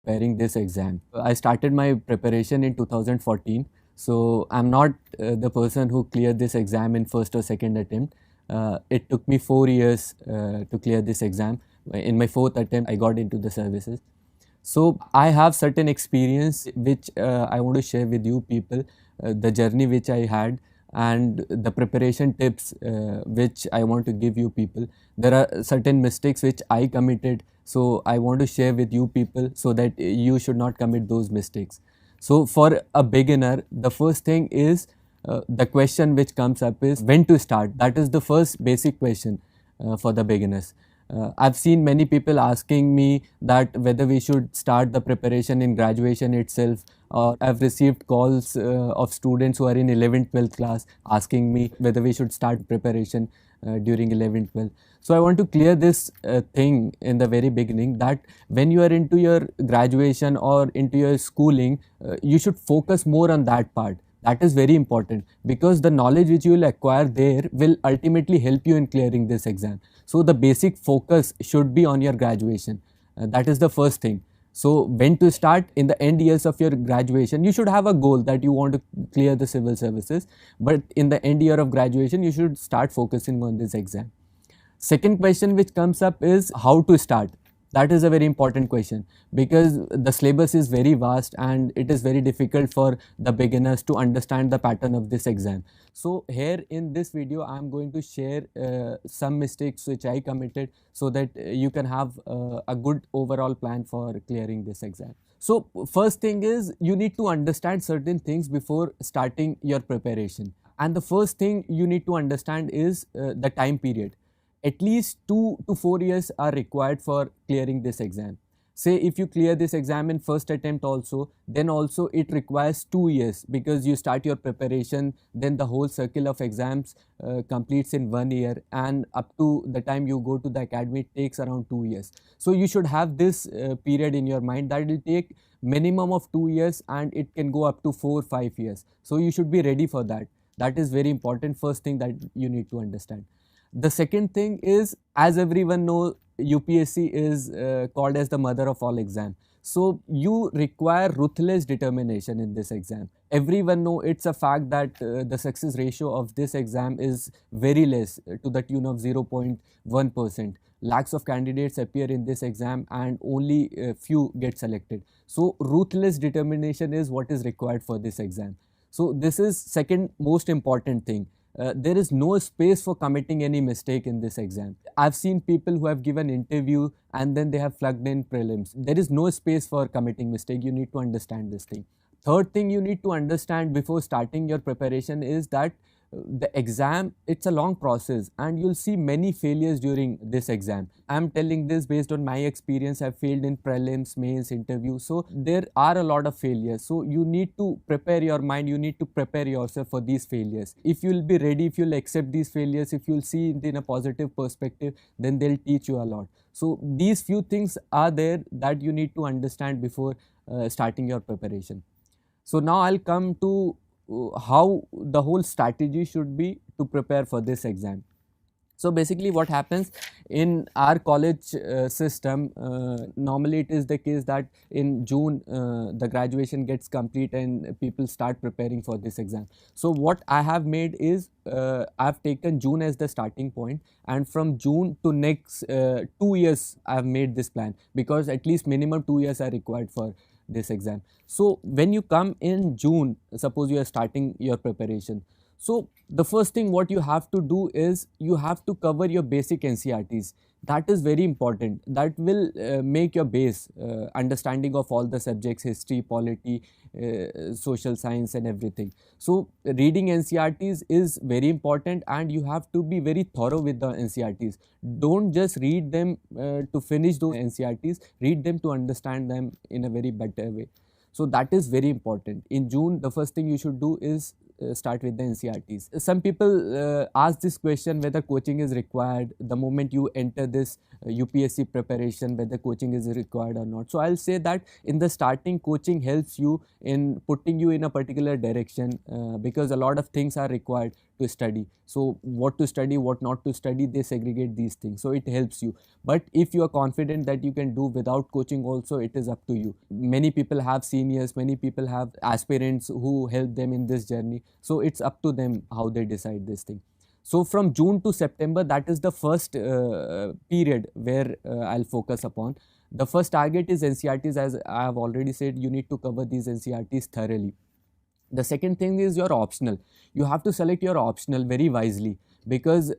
preparing this exam. I started my preparation in 2014. So I'm not the person who cleared this exam in first or second attempt. It took me 4 years to clear this exam. In my fourth attempt, I got into the services. So I have certain experience which I want to share with you people, the journey which I had and the preparation tips which I want to give you people. There are certain mistakes which I committed, so I want to share with you people so that you should not commit those mistakes. So for a beginner, the first thing is the question which comes up is when to start. That is the first basic question for the beginners. I've seen many people asking me that whether we should start the preparation in graduation itself, or I've received calls of students who are in 11th, 12th class asking me whether we should start preparation during 11th, 12th. So I want to clear this thing in the very beginning, that when you are into your graduation or into your schooling, you should focus more on that part. That is very important, because the knowledge which you will acquire there will ultimately help you in clearing this exam. So the basic focus should be on your graduation. That is the first thing. So when to start? In the end years of your graduation, you should have a goal that you want to clear the civil services, but in the end year of graduation, you should start focusing on this exam. Second question which comes up is how to start. That is a very important question, because the syllabus is very vast and it is very difficult for the beginners to understand the pattern of this exam. So here in this video, I am going to share some mistakes which I committed, so that you can have a good overall plan for clearing this exam. So first thing is, you need to understand certain things before starting your preparation. And the first thing you need to understand is the time period. At least 2 to 4 years are required for clearing this exam. Say if you clear this exam in first attempt also, then also it requires 2 years, because you start your preparation, then the whole circle of exams completes in 1 year, and up to the time you go to the academy, it takes around 2 years. So you should have this period in your mind that it will take minimum of 2 years and it can go up to 4-5 years. So you should be ready for that. That is very important, first thing that you need to understand. The second thing is, as everyone knows, UPSC is called as the mother of all exams. So you require ruthless determination in this exam. Everyone knows it's a fact that the success ratio of this exam is very less, to the tune of 0.1%. Lakhs of candidates appear in this exam and only few get selected. So ruthless determination is what is required for this exam. So this is second most important thing. There is no space for committing any mistake in this exam. I've seen people who have given interview and then they have flunked in prelims. There is no space for committing mistake. You need to understand this thing. Third thing you need to understand before starting your preparation is that the exam, it's a long process and you'll see many failures during this exam. I'm telling this based on my experience. I've failed in prelims, mains, interviews. So there are a lot of failures. So you need to prepare your mind. You need to prepare yourself for these failures. If you'll be ready, if you'll accept these failures, if you'll see it in a positive perspective, then they'll teach you a lot. So these few things are there that you need to understand before starting your preparation. So now I'll come to how the whole strategy should be to prepare for this exam. So basically what happens in our college system, normally it is the case that in June the graduation gets complete and people start preparing for this exam. So what I have made is I've taken June as the starting point, and from June to next 2 years I have made this plan, because at least minimum 2 years are required for this exam. So when you come in June, suppose you are starting your preparation. So the first thing what you have to do is you have to cover your basic NCERTs. That is very important. That will make your base, understanding of all the subjects, history, polity, social science and everything. So reading NCERTs is very important and you have to be very thorough with the NCERTs. Don't just read them to finish those NCERTs, read them to understand them in a very better way. So that is very important. In June, the first thing you should do is start with the NCERTs. Some people ask this question whether coaching is required the moment you enter this UPSC preparation, whether coaching is required or not. So I'll say that in the starting, coaching helps you in putting you in a particular direction because a lot of things are required to study. So what to study, what not to study, they segregate these things. So it helps you. But if you are confident that you can do without coaching also, it is up to you. Many people have seniors, many people have aspirants who help them in this journey. So it's up to them how they decide this thing. So from June to September, that is the first period where I'll focus upon. The first target is NCERTs. As I have already said, you need to cover these NCERTs thoroughly. The second thing is your optional. You have to select your optional very wisely, because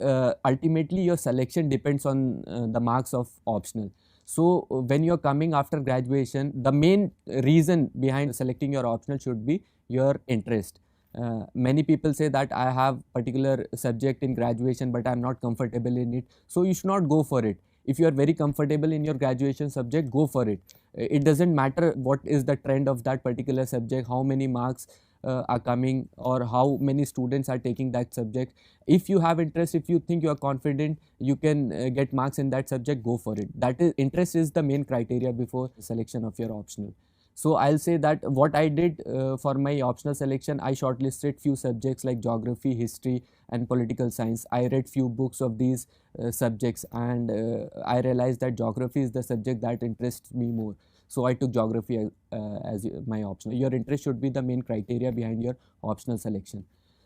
ultimately your selection depends on the marks of optional. So when you're coming after graduation, the main reason behind selecting your optional should be your interest. Many people say that I have particular subject in graduation but I'm not comfortable in it, so you should not go for it. If you are very comfortable in your graduation subject, go for it. It doesn't matter what is the trend of that particular subject, how many marks are coming, or how many students are taking that subject. If you have interest, if you think you are confident you can get marks in that subject, go for it. That is, interest is the main criteria before selection of your optional. So I'll say that what I did for my optional selection, I shortlisted few subjects like geography, history and political science. I read few books of these subjects, and I realized that geography is the subject that interests me more. So I took geography as my optional. Your interest should be the main criteria behind your optional selection.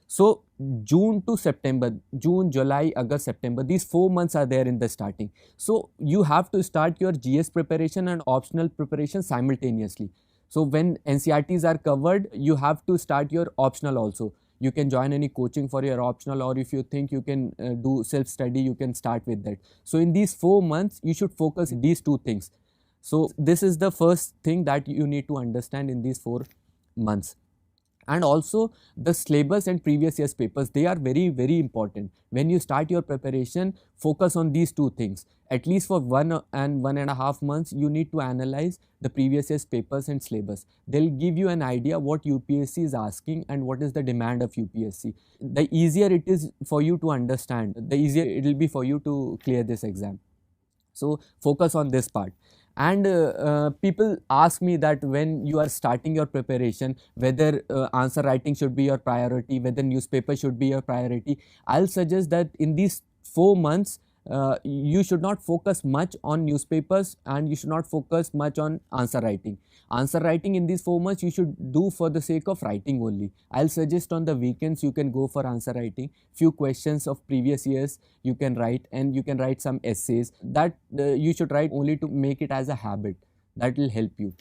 So June to September, June, July, August, September, these 4 months are there in the starting. So you have to start your GS preparation and optional preparation simultaneously. So when NCERTs are covered, you have to start your optional also. You can join any coaching for your optional, or if you think you can do self-study, you can start with that. So in these 4 months, you should focus these two things. So this is the first thing that you need to understand in these 4 months. And also the syllabus and previous year's papers, they are very, very important. When you start your preparation, focus on these two things. At least for 1.5 months, you need to analyze the previous year's papers and syllabus. They'll give you an idea what UPSC is asking and what is the demand of UPSC. The easier it is for you to understand, the easier it will be for you to clear this exam. So focus on this part. And people ask me that when you are starting your preparation, whether answer writing should be your priority, whether newspaper should be your priority. I'll suggest that in these 4 months, you should not focus much on newspapers and you should not focus much on answer writing. Answer writing in these 4 months you should do for the sake of writing only. I'll suggest on the weekends you can go for answer writing. Few questions of previous years you can write, and you can write some essays that you should write only to make it as a habit. That will help you.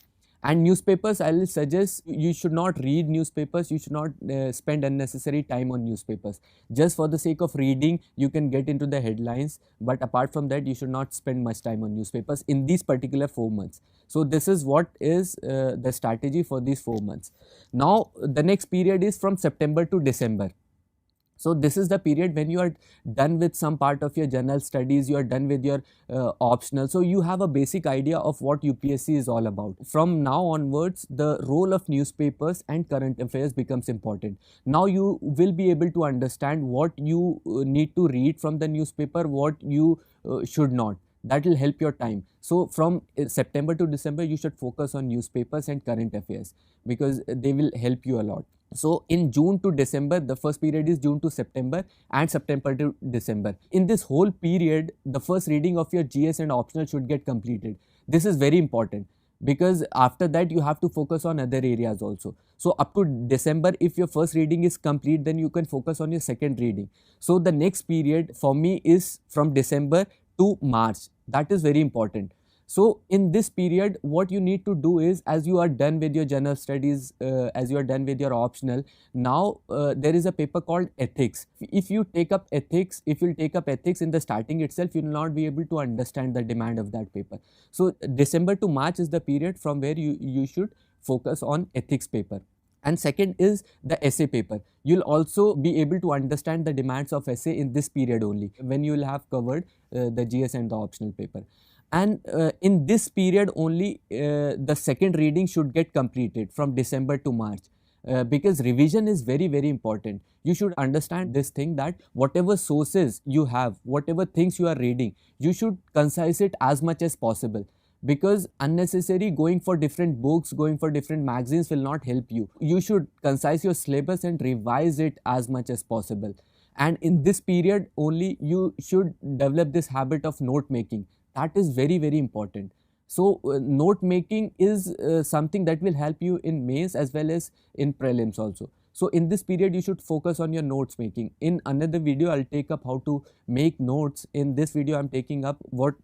And newspapers, I will suggest you should not read newspapers, you should not spend unnecessary time on newspapers. Just for the sake of reading, you can get into the headlines, but apart from that, you should not spend much time on newspapers in these particular 4 months. So this is what is the strategy for these 4 months. Now, the next period is from September to December. So this is the period when you are done with some part of your general studies, you are done with your optional. So you have a basic idea of what UPSC is all about. From now onwards, the role of newspapers and current affairs becomes important. Now you will be able to understand what you need to read from the newspaper, what you should not. That will help your time. So from September to December, you should focus on newspapers and current affairs because they will help you a lot. So in June to December, the first period is June to September and September to December. In this whole period, the first reading of your GS and optional should get completed. This is very important because after that you have to focus on other areas also. So up to December, if your first reading is complete, then you can focus on your second reading. So the next period for me is from December to March. That is very important. So in this period, what you need to do is, as you are done with your general studies, as you are done with your optional, now there is a paper called ethics. If you take up ethics, in the starting itself, you will not be able to understand the demand of that paper. So December to March is the period from where you should focus on ethics paper. And second is the essay paper. You'll also be able to understand the demands of essay in this period only, when you will have covered the GS and the optional paper. And in this period only, the second reading should get completed from December to March. Because revision is very, very important. You should understand this thing that whatever sources you have, whatever things you are reading, you should concise it as much as possible. Because unnecessary going for different books, going for different magazines will not help you. You should concise your syllabus and revise it as much as possible. And in this period only you should develop this habit of note making. That is very, very important. So note making is something that will help you in mains as well as in prelims also. So in this period you should focus on your notes making. In another video I'll take up how to make notes. In this video I'm taking up what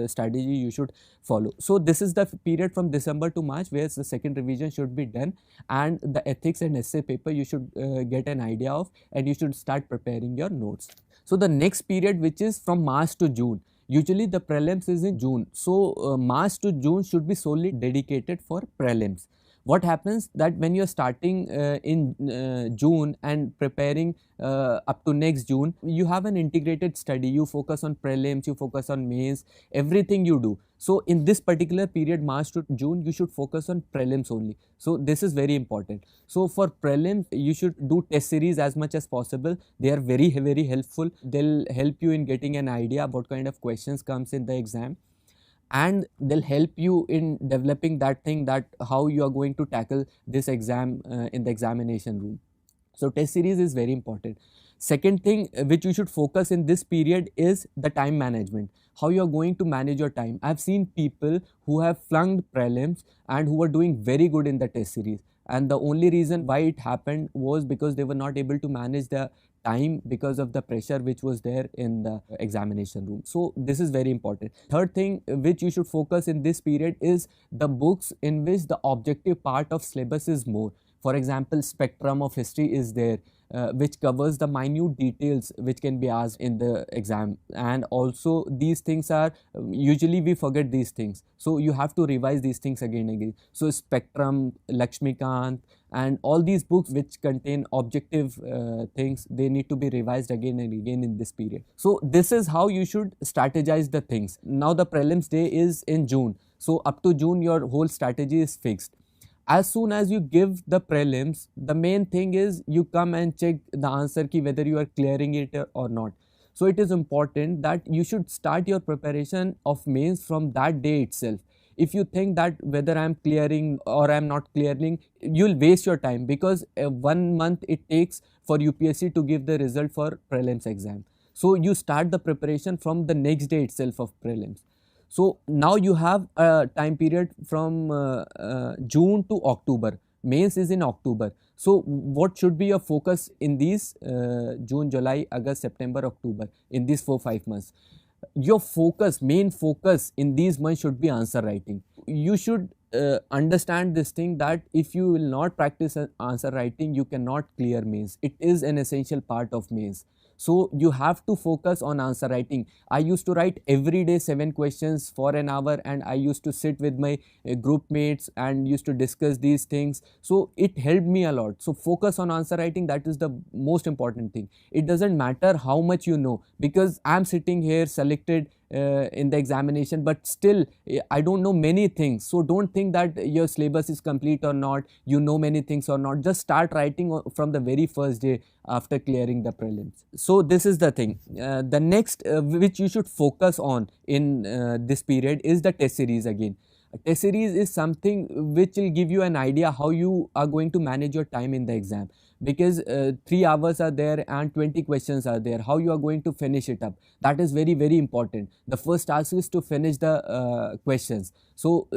strategy you should follow. So this is the period from December to March where the second revision should be done, and the ethics and essay paper you should get an idea of, and you should start preparing your notes. So the next period, which is from March to June, usually the prelims is in June. So March to June should be solely dedicated for prelims. What happens that when you're starting in June and preparing up to next June, you have an integrated study. You focus on prelims, you focus on mains, everything you do. So in this particular period, March to June, you should focus on prelims only. So this is very important. So for prelims, you should do test series as much as possible. They are very, very helpful. They'll help you in getting an idea about what kind of questions comes in the exam, and they'll help you in developing that thing, that how you are going to tackle this exam in the examination room. So test series is very important. Second thing which you should focus in this period is the time management. How you are going to manage your time. I've seen people who have flunked prelims and who were doing very good in the test series, and the only reason why it happened was because they were not able to manage the time because of the pressure which was there in the examination room. So this is very important. Third thing which you should focus in this period is the books in which the objective part of syllabus is more. For example, spectrum of history is there, which covers the minute details which can be asked in the exam, and also these things are usually we forget these things, so you have to revise these things again and again. So spectrum, Lakshmikant, and all these books which contain objective things, they need to be revised again and again in this period. So this is how you should strategize the things. Now the prelims day is in June, so up to June your whole strategy is fixed. As soon as you give the prelims, the main thing is you come and check the answer key whether you are clearing it or not. So it is important that you should start your preparation of mains from that day itself. If you think that whether I am clearing or I am not clearing, you'll waste your time, because 1 month it takes for UPSC to give the result for prelims exam. So you start the preparation from the next day itself of prelims. So now you have a time period from June to October. Mains is in October. So what should be your focus in these June, July, August, September, October, in these 4-5 months? Your focus, main focus in these months should be answer writing. You should understand this thing, that if you will not practice answer writing, you cannot clear mains. It is an essential part of mains. So you have to focus on answer writing. I used to write every day 7 questions for an hour, and I used to sit with my group mates and used to discuss these things. So it helped me a lot. So focus on answer writing, that is the most important thing. It doesn't matter how much you know, because I'm sitting here selected in the examination, but still I don't know many things. So don't think that your syllabus is complete or not, you know many things or not. Just start writing from the very first day after clearing the prelims. So this is the thing. The next which you should focus on in this period is the test series again. A test series is something which will give you an idea how you are going to manage your time in the exam, because 3 hours are there and 20 questions are there. How you are going to finish it up, that is very, very important. The first task is to finish the questions. So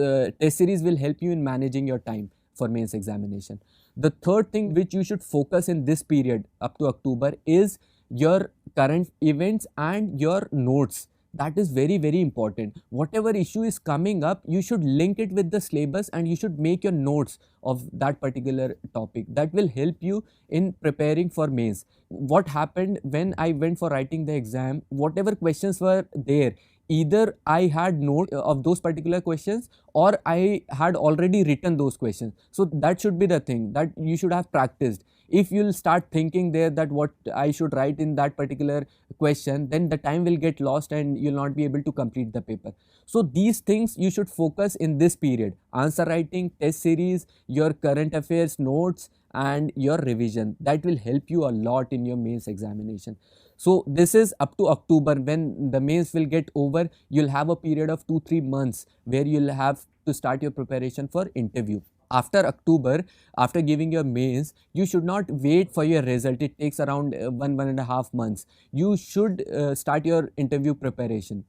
test series will help you in managing your time for mains examination. The third thing which you should focus in this period up to October is your current events and your notes. That is very, very important. Whatever issue is coming up, you should link it with the syllabus and you should make your notes of that particular topic. That will help you in preparing for mains. What happened when I went for writing the exam, whatever questions were there, either I had note of those particular questions or I had already written those questions. So that should be the thing, that you should have practiced. If you'll start thinking there that what I should write in that particular question, then the time will get lost and you'll not be able to complete the paper. So these things you should focus in this period: answer writing, test series, your current affairs notes, and your revision. That will help you a lot in your mains examination. So this is up to October. When the mains will get over, you'll have a period of 2-3 months where you'll have to start your preparation for interview. after October, after giving your mains, you should not wait for your result. It takes around 1.5 months. You should start your interview preparation.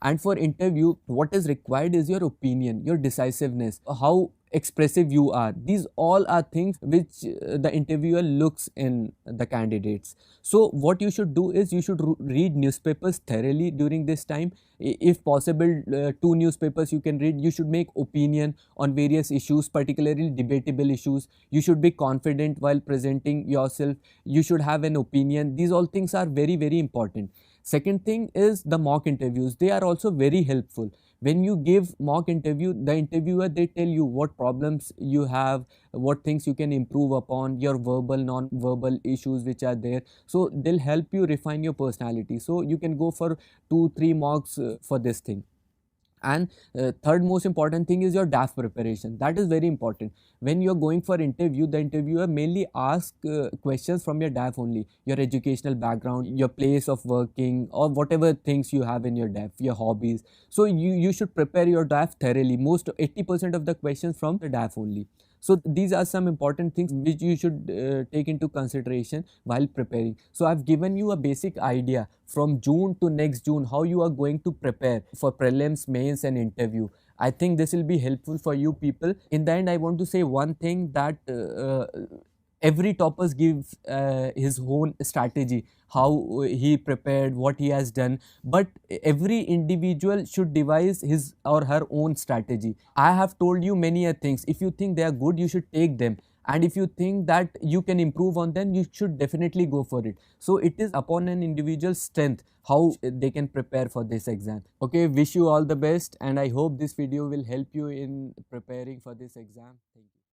And for interview, what is required is your opinion, your decisiveness, how expressive you are. These all are things which the interviewer looks in the candidates. So what you should do is you should read newspapers thoroughly during this time. If possible, two newspapers you can read. You should make opinion on various issues, particularly debatable issues. You should be confident while presenting yourself. You should have an opinion. These all things are very, very important. Second thing is the mock interviews. They are also very helpful. When you give mock interview, the interviewer, they tell you what problems you have, what things you can improve upon, your verbal, non-verbal issues which are there. So they'll help you refine your personality. So you can go for 2-3 mocks for this thing. And third most important thing is your DAF preparation. That is very important. When you're going for interview, the interviewer mainly asks questions from your DAF only, your educational background, your place of working, or whatever things you have in your DAF, your hobbies. So you should prepare your DAF thoroughly. Most 80% of the questions from the DAF only. So these are some important things which you should take into consideration while preparing. So I've given you a basic idea from June to next June how you are going to prepare for prelims, mains and interview. I think this will be helpful for you people. In the end, I want to say one thing, that every topper gives his own strategy, how he prepared, what he has done, but every individual should devise his or her own strategy. I have told you many things. If you think they are good, you should take them, and if you think that you can improve on them, you should definitely go for it. So it is upon an individual's strength how they can prepare for this exam. Okay, wish you all the best, and I hope this video will help you in preparing for this exam. Thank you.